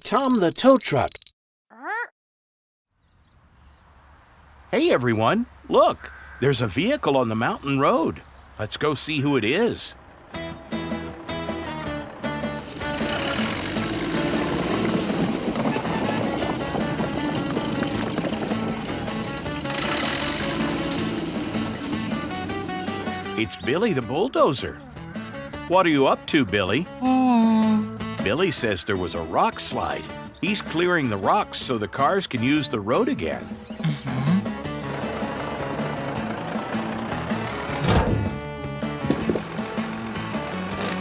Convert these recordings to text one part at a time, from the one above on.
Tom the tow truck. Hey everyone, look, there's a vehicle on the mountain road. Let's go see who it is. It's Billy the bulldozer. What are you up to, Billy? Billy says there was a rock slide. He's clearing the rocks so the cars can use the road again.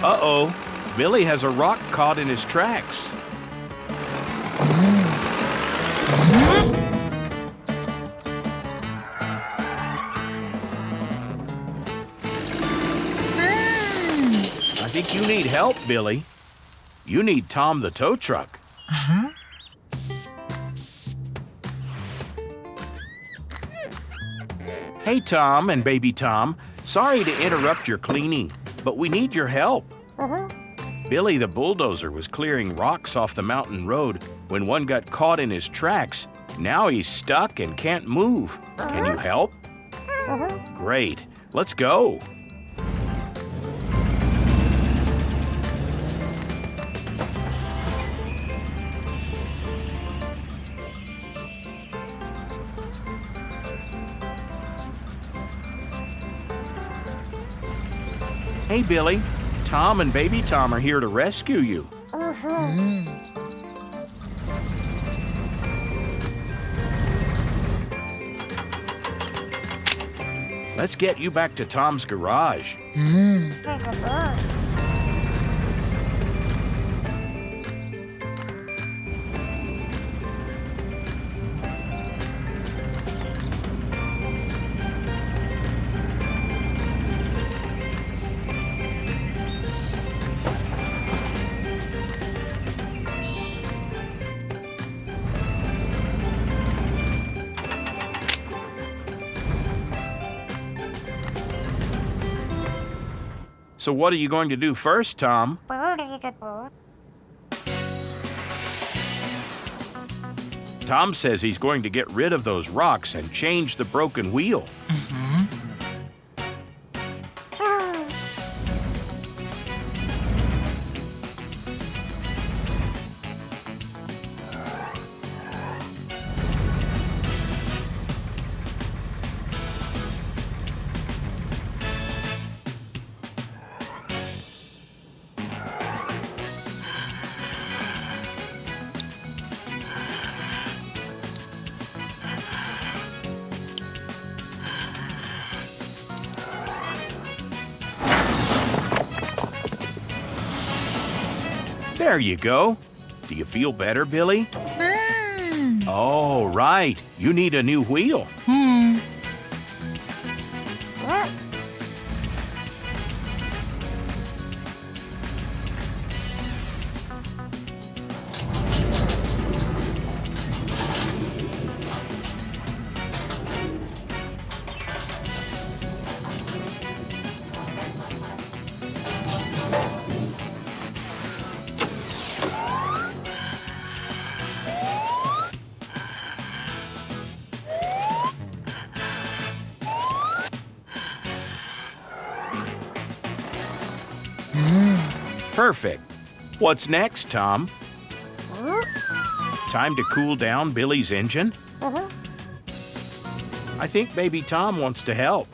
Uh-oh, Billy has a rock caught in his tracks. I think you need help, Billy. You need Tom the tow truck. Hey, Tom and baby Tom. Sorry to interrupt your cleaning, but we need your help. Billy the bulldozer was clearing rocks off the mountain road when one got caught in his tracks. Now he's stuck and can't move. Can you help? Great. Let's go. Hey, Billy. Tom and baby Tom are here to rescue you. Let's get you back to Tom's garage. So what are you going to do first, Tom? Tom says he's going to get rid of those rocks and change the broken wheel. There you go. Do you feel better, Billy? Oh, right. You need a new wheel. Perfect. What's next, Tom? Time to cool down Billy's engine? I think baby Tom wants to help.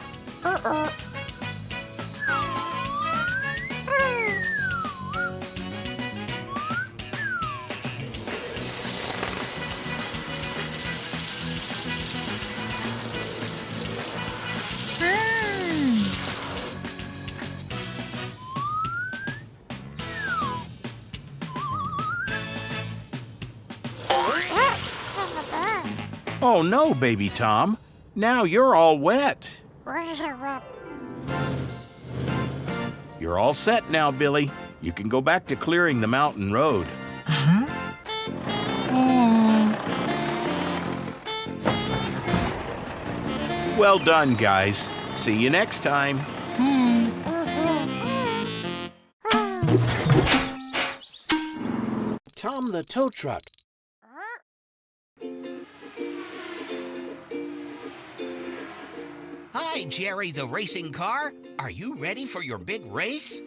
Oh no, baby Tom. Now you're all wet. You're all set now, Billy. You can go back to clearing the mountain road. Well done, guys. See you next time. Tom Tom the tow truck. Hi, Jerry the racing car. Are you ready for your big race?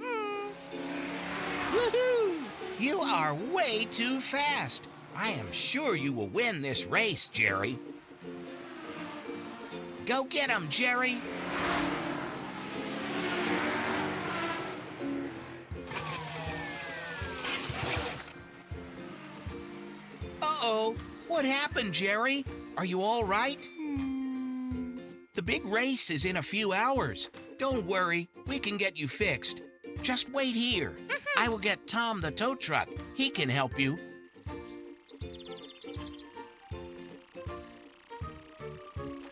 Woohoo! You are way too fast. I am sure you will win this race, Jerry. Go get him, Jerry. Uh-oh. What happened, Jerry? Are you all right? The big race is in a few hours. Don't worry, we can get you fixed. Just wait here. I will get Tom the tow truck. He can help you.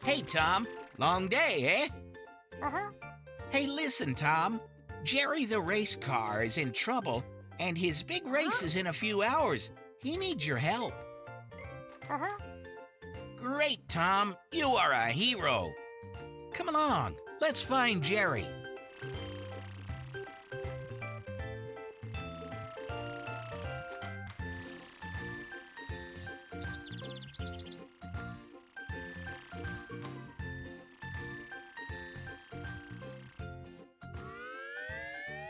Hey, Tom. Long day, eh? Hey, listen, Tom. Jerry the race car is in trouble, and his big race is in a few hours. He needs your help. Great, Tom. You are a hero. Come along. Let's find Jerry.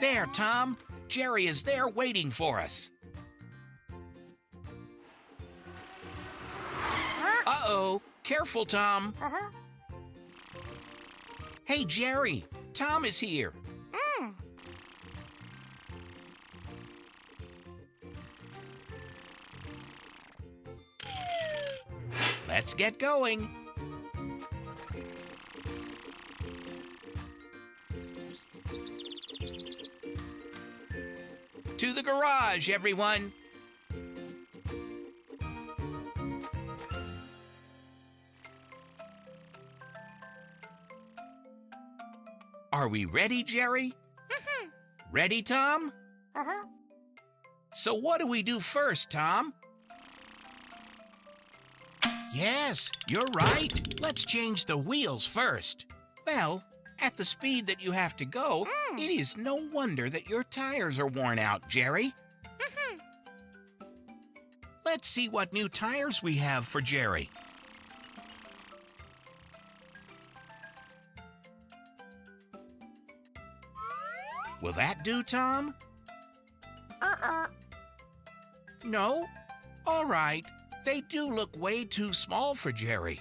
There, Tom. Jerry is there waiting for us. Uh-oh. Careful, Tom. Hey, Jerry. Tom is here. Let's get going. To the garage, everyone. Are we ready, Jerry? Ready, Tom? So what do we do first, Tom? Yes, you're right. Let's change the wheels first. Well, at the speed that you have to go, it is no wonder that your tires are worn out, Jerry. Let's see what new tires we have for Jerry. Will that do, Tom? No? All right. They do look way too small for Jerry.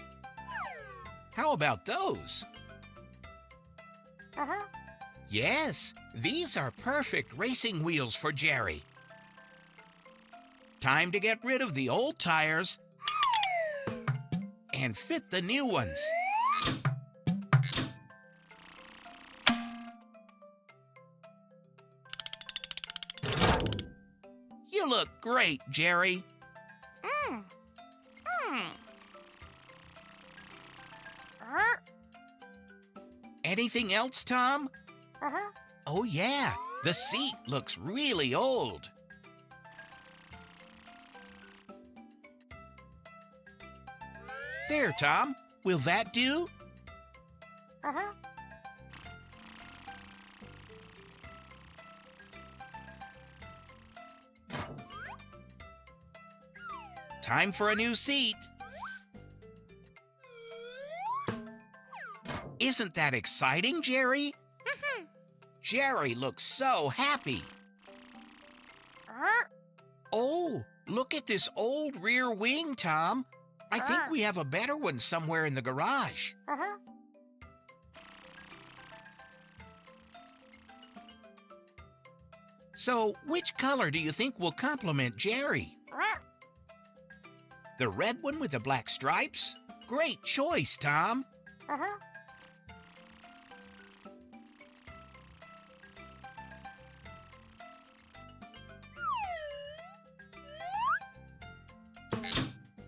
How about those? Yes, these are perfect racing wheels for Jerry. Time to get rid of the old tires and fit the new ones. You look great, Jerry. Anything else, Tom? Oh, yeah. The seat looks really old. There, Tom. Will that do? Time for a new seat. Isn't that exciting, Jerry? Jerry looks so happy. Oh, look at this old rear wing, Tom. I think we have a better one somewhere in the garage. So, which color do you think will complement Jerry? The red one with the black stripes? Great choice, Tom.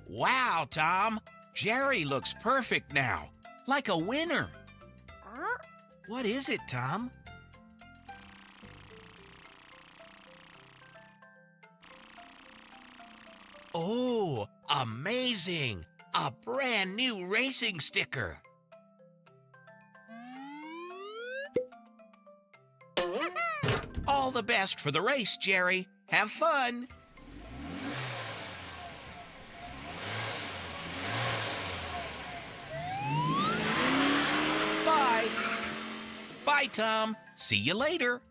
Wow, Tom. Jerry looks perfect now, like a winner. What is it, Tom? Oh, amazing! A brand new racing sticker. All the best for the race, Jerry. Have fun. Bye, Tom. See you later.